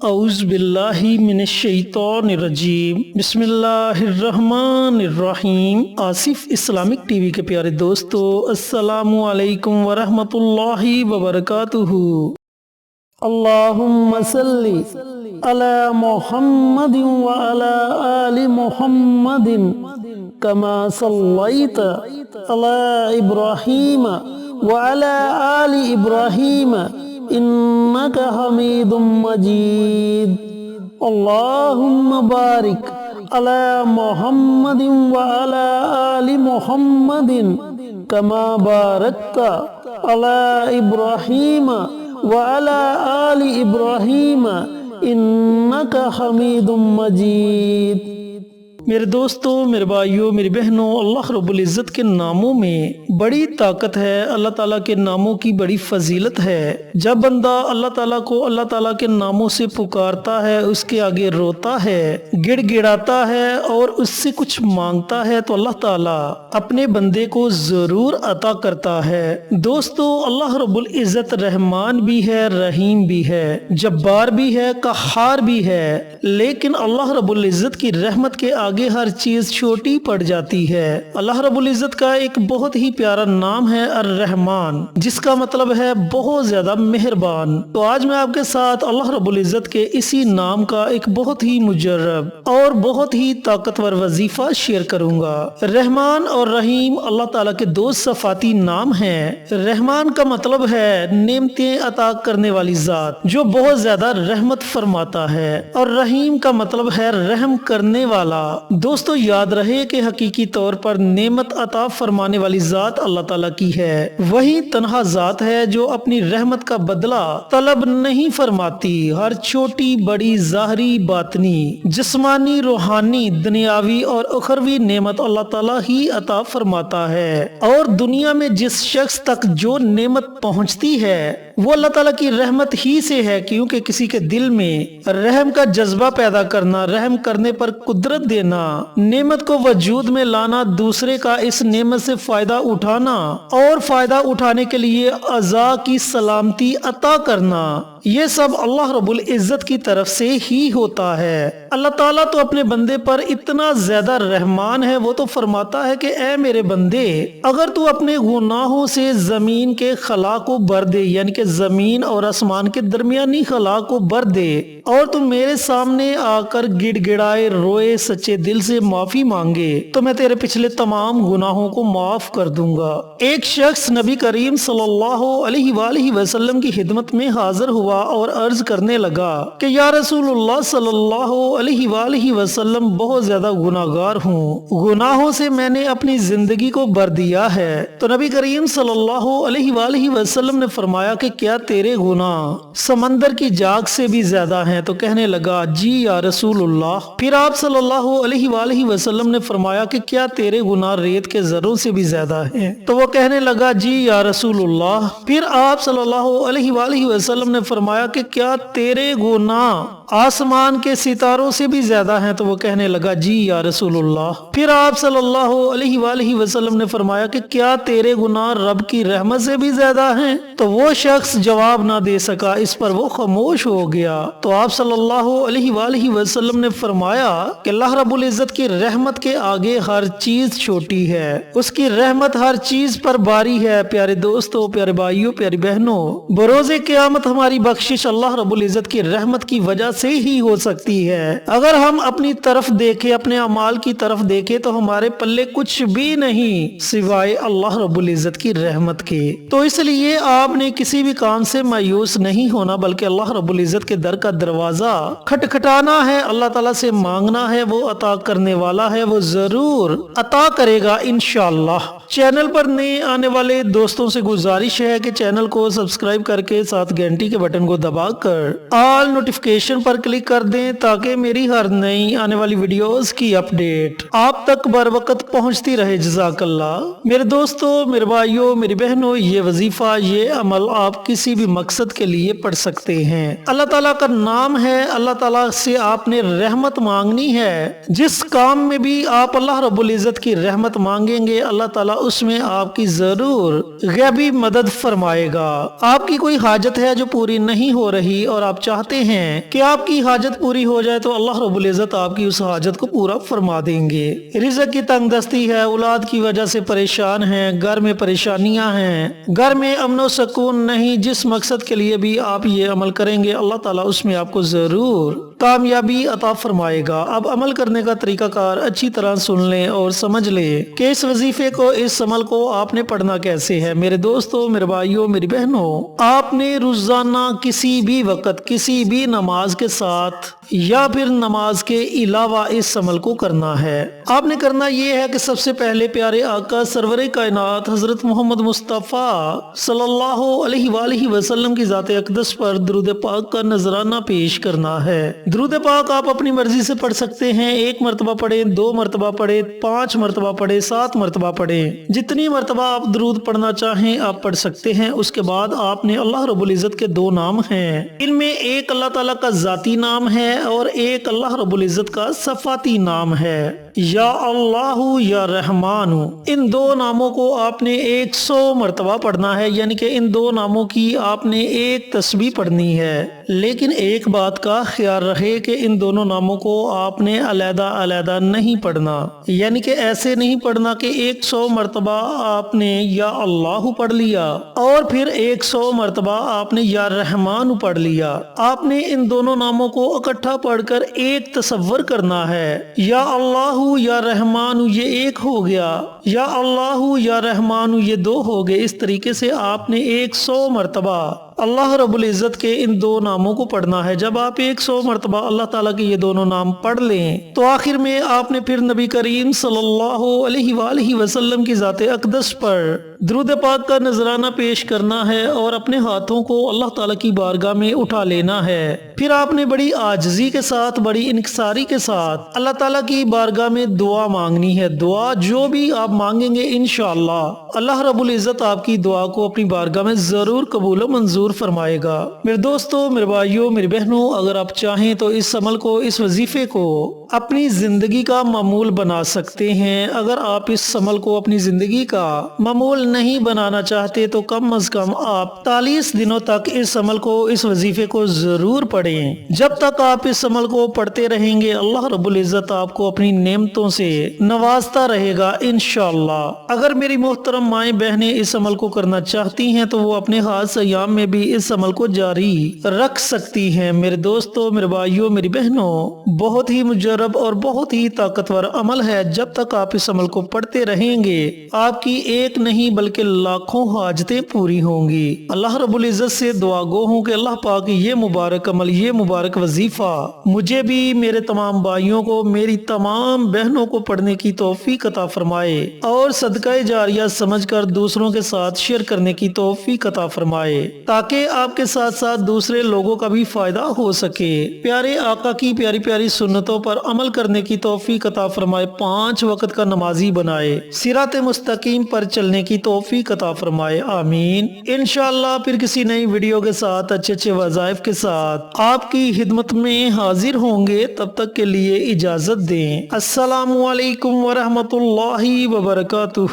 اعوذ باللہ من الشیطان الرجیم بسم اللہ الرحمن الرحیم۔ آصف اسلامک ٹی وی کے پیارے دوستو، السلام علیکم ورحمۃ اللہ وبرکاتہ۔ اللہم صلی علی محمد وعلی آل محمد کما صلیت علی ابراہیم وعلی آل ابراہیم انک حمید مجید۔ اللہم بارک علی محمد وعلی آل محمد کما بارکت علی ابراہیم وعلی آل ابراہیم انک حمید مجید۔ میرے دوستوں، میرے بھائیوں، میری بہنوں، اللہ رب العزت کے ناموں میں بڑی طاقت ہے، اللہ تعالیٰ کے ناموں کی بڑی فضیلت ہے۔ جب بندہ اللہ تعالیٰ کو اللہ تعالیٰ کے ناموں سے پکارتا ہے، اس کے آگے روتا ہے، گڑ گڑاتا ہے اور اس سے کچھ مانگتا ہے تو اللہ تعالیٰ اپنے بندے کو ضرور عطا کرتا ہے۔ دوستو، اللہ رب العزت رحمان بھی ہے، رحیم بھی ہے، جبار بھی ہے، قہار بھی ہے، لیکن اللہ رب العزت کی رحمت کے آگے ہر چیز چھوٹی پڑ جاتی ہے۔ اللہ رب العزت کا ایک بہت ہی پیارا نام ہے الرحمن، جس کا مطلب ہے بہت زیادہ مہربان۔ تو آج میں آپ کے ساتھ اللہ رب العزت کے اسی نام کا ایک بہت ہی مجرب اور بہت ہی طاقتور وظیفہ شیئر کروں گا۔ رحمان اور رحیم اللہ تعالیٰ کے دو صفاتی نام ہیں۔ رحمان کا مطلب ہے نعمتیں عطا کرنے والی ذات جو بہت زیادہ رحمت فرماتا ہے، اور رحیم کا مطلب ہے رحم کرنے والا۔ دوستو، یاد رہے کہ حقیقی طور پر نعمت عطا فرمانے والی ذات اللہ تعالیٰ کی ہے۔ وہی تنہا ذات ہے جو اپنی رحمت کا بدلہ طلب نہیں فرماتی۔ ہر چھوٹی بڑی ظاہری باطنی جسمانی روحانی دنیاوی اور اخروی نعمت اللہ تعالیٰ ہی عطا فرماتا ہے، اور دنیا میں جس شخص تک جو نعمت پہنچتی ہے وہ اللہ تعالیٰ کی رحمت ہی سے ہے، کیونکہ کسی کے دل میں رحم کا جذبہ پیدا کرنا، رحم کرنے پر قدرت دینا، نعمت کو وجود میں لانا، دوسرے کا اس نعمت سے فائدہ اٹھانا اور فائدہ اٹھانے کے لیے اعضاء کی سلامتی عطا کرنا، یہ سب اللہ رب العزت کی طرف سے ہی ہوتا ہے۔ اللہ تعالیٰ تو اپنے بندے پر اتنا زیادہ رحمان ہے، وہ تو فرماتا ہے کہ اے میرے بندے، اگر تو اپنے گناہوں سے زمین کے خلا کو بھر دے، یعنی کہ زمین اور آسمان کے درمیانی خلا کو بھر دے، اور تم میرے سامنے آ کر گڑ گڑائے، روئے، سچے دل سے معافی مانگے، تو میں تیرے پچھلے تمام گناہوں کو معاف کر دوں گا۔ ایک شخص نبی کریم صلی اللہ علیہ وآلہ وسلم کی خدمت میں حاضر ہوا اور عرض کرنے لگا کہ یا رسول اللہ صلی اللہ علیہ وآلہ وسلم، بہت زیادہ گناہگار ہوں، گناہوں سے میں نے اپنی زندگی کو بھر دیا ہے۔ تو نبی کریم صلی اللہ علیہ وآلہ وسلم نے فرمایا کہ کیا تیرے گناہ سمندر کی جاگ سے بھی زیادہ ہیں؟ تو کہنے لگا جی یا رسول اللہ۔ پھر آپ صلی اللہ علیہ وآلہ وسلم نے فرمایا کہ کیا تیرے گناہ ریت کے ذروں سے بھی زیادہ ہیں؟ تو وہ کہنے لگا جی یا رسول اللہ۔ پھر آپ صلی اللہ علیہ وآلہ وسلم نے فرمایا کہ کیا تیرے گناہ آسمان کے ستاروں سے بھی زیادہ ہیں؟ تو وہ کہنے لگا جی یا رسول اللہ۔ پھر آپ صلی اللہ علیہ وآلہ وسلم نے فرمایا کہ کیا تیرے گناہ رب کی رحمت سے بھی زیادہ ہیں؟ تو وہ شخص جواب نہ دے سکا، اس پر وہ خاموش ہو گیا۔ تو آپ صلی اللہ علیہ وآلہ وسلم نے فرمایا کہ اللہ رب العزت کی رحمت کے آگے ہر چیز چھوٹی ہے، اس کی رحمت ہر چیز پر باری ہے۔ پیارے دوستو، پیارے بھائیوں، پیاری بہنوں، بروز قیامت ہماری بخشش اللہ رب العزت کی رحمت کی وجہ سے ہی ہو سکتی ہے۔ اگر ہم اپنی طرف دیکھیں، اپنے اعمال کی طرف دیکھیں، تو ہمارے پلے کچھ بھی نہیں سوائے اللہ رب العزت کی رحمت کے۔ تو اس لیے آپ نے کسی بھی کام سے مایوس نہیں ہونا، بلکہ اللہ رب العزت کے در کا دروازہ کھٹکھٹانا ہے، اللہ تعالیٰ سے مانگنا ہے، وہ عطا کرنے والا ہے، وہ ضرور عطا کرے گا انشاءاللہ۔ چینل پر نئے آنے والے دوستوں سے گزارش ہے کہ چینل کو سبسکرائب کر کے ساتھ گھنٹی کے بٹن کو دبا کر آل نوٹیفیکیشن پر کلک کر دیں، تاکہ میری ہر نئی آنے والی ویڈیوز کی اپڈیٹ آپ تک بر وقت پہنچتی رہے۔ جزاک اللہ۔ میرے دوستوں، میرے بھائیوں، میری بہنوں، یہ وظیفہ، یہ عمل آپ کسی بھی مقصد کے لیے پڑھ سکتے ہیں۔ اللہ تعالیٰ کا نام ہے، اللہ تعالیٰ سے آپ نے رحمت مانگنی ہے۔ جس کام میں بھی آپ اللہ رب العزت کی رحمت مانگیں گے، اللہ تعالیٰ اس میں آپ کی ضرور غیبی مدد فرمائے گا۔ آپ کی کوئی حاجت ہے جو پوری نہیں ہو رہی اور آپ چاہتے ہیں کہ آپ کی حاجت پوری ہو جائے تو اللہ رب العزت آپ کی اس حاجت کو پورا فرما دیں گے۔ رزق کی تنگ دستی ہے، اولاد کی وجہ سے پریشان ہیں، گھر میں پریشانیاں ہیں، گھر میں امن و سکون نہیں، جس مقصد کے لیے بھی آپ یہ عمل کریں گے اللہ تعالیٰ اس میں آپ کو ضرور کامیابی عطا فرمائے گا۔ اب عمل کرنے کا طریقہ کار اچھی طرح سن لیں اور سمجھ لیں کہ اس وظیفے کو، اس عمل کو آپ نے پڑھنا کیسے ہے۔ میرے دوستوں، میرے بھائیوں، میری بہنوں، آپ نے روزانہ کسی بھی وقت کسی بھی نماز کے ساتھ یا پھر نماز کے علاوہ اس عمل کو کرنا ہے۔ آپ نے کرنا یہ ہے کہ سب سے پہلے پیارے آقا سرور کائنات حضرت محمد مصطفیٰ صلی اللہ علیہ وآلہ وسلم کی ذات اقدس پر درود پاک کا نذرانہ پیش کرنا ہے۔ درود پاک آپ اپنی مرضی سے پڑھ سکتے ہیں، 1 مرتبہ پڑھیں، 2 مرتبہ پڑھیں، 5 مرتبہ پڑھیں، 7 مرتبہ پڑھیں، جتنی مرتبہ آپ درود پڑھنا چاہیں آپ پڑھ سکتے ہیں۔ اس کے بعد آپ نے اللہ رب العزت کے 2 نام ہیں، ان میں ایک اللہ تعالیٰ کا ذاتی نام ہے اور ایک اللہ رب العزت کا صفاتی نام ہے، یا اللہ یا رحمان۔ ان 2 ناموں کو آپ نے 100 مرتبہ پڑھنا ہے، یعنی کہ ان 2 ناموں کی آپ نے ایک تسبیح پڑھنی ہے۔ لیکن ایک بات کا خیال رہے کہ ان دونوں ناموں کو آپ نے علیحدہ علیحدہ نہیں پڑھنا، یعنی کہ ایسے نہیں پڑھنا کہ 100 مرتبہ آپ نے یا اللہ پڑھ لیا اور پھر 100 مرتبہ آپ نے یا رحمان پڑھ لیا۔ آپ نے ان دونوں ناموں کو اکٹھا پڑھ کر ایک تصور کرنا ہے، یا اللہ یا رحمان یہ ایک ہو گیا، یا اللہ یا رحمان یہ 2 ہو گئے۔ اس طریقے سے آپ نے 100 مرتبہ اللہ رب العزت کے ان 2 ناموں کو پڑھنا ہے۔ جب آپ 100 مرتبہ اللہ تعالیٰ کے یہ دونوں نام پڑھ لیں تو آخر میں آپ نے پھر نبی کریم صلی اللہ علیہ وآلہ وسلم کی ذات اقدس پر درود پاک کا نذرانہ پیش کرنا ہے اور اپنے ہاتھوں کو اللہ تعالیٰ کی بارگاہ میں اٹھا لینا ہے۔ پھر آپ نے بڑی عاجزی کے ساتھ، بڑی انکساری کے ساتھ اللہ تعالیٰ کی بارگاہ میں دعا مانگنی ہے۔ دعا جو بھی آپ مانگیں گے انشاءاللہ اللہ رب العزت آپ کی دعا کو اپنی بارگاہ میں ضرور قبول و منظور فرمائے گا۔ میرے دوستوں، میرے بھائیوں، میری بہنوں، اگر آپ چاہیں تو اس عمل کو، اس وظیفے کو اپنی زندگی کا معمول بنا سکتے ہیں۔ اگر آپ اس عمل کو اپنی زندگی کا معمول نہیں بنانا چاہتے تو کم از کم آپ 40 دنوں تک اس عمل کو، اس وظیفے کو ضرور پڑھیں۔ جب تک آپ اس عمل کو پڑھتے رہیں گے اللہ رب العزت آپ کو اپنی نعمتوں سے نوازتا رہے گا انشاءاللہ۔ اگر میری محترم مائیں بہنیں اس عمل کو کرنا چاہتی ہیں تو وہ اپنے خاص ایام میں بھی اس عمل کو جاری رکھ سکتی ہیں۔ میرے دوستوں، میرے بھائیوں، میری بہنوں، بہت ہی مجرب اور بہت ہی طاقتور عمل ہے۔ جب تک آپ اس عمل کو پڑھتے رہیں گے آپ کی ایک نہیں بلکہ لاکھوں حاجتیں پوری ہوں گی۔ اللہ رب العزت سے دعا گو ہوں کہ اللہ پاک یہ مبارک عمل، یہ مبارک وظیفہ مجھے بھی، میرے تمام بھائیوں کو، میری تمام بہنوں کو پڑھنے کی توفیق عطا فرمائے اور صدقہ جاریہ سمجھ کر دوسروں کے ساتھ شیئر کرنے کی توفیق عطا فرمائے تاکہ آپ کے ساتھ ساتھ دوسرے لوگوں کا بھی فائدہ ہو سکے۔ پیارے آقا کی پیاری پیاری سنتوں پر عمل کرنے کی توفیق عطا فرمائے، 5 وقت کا نمازی بنائے، صراط مستقیم پر چلنے کی توفیق عطا فرمائے، آمین۔ انشاءاللہ پھر کسی نئی ویڈیو کے ساتھ، اچھے اچھے وظائف کے ساتھ آپ کی خدمت میں حاضر ہوں گے۔ تب تک کے لیے اجازت دیں۔ السلام علیکم ورحمۃ اللہ وبرکاتہ۔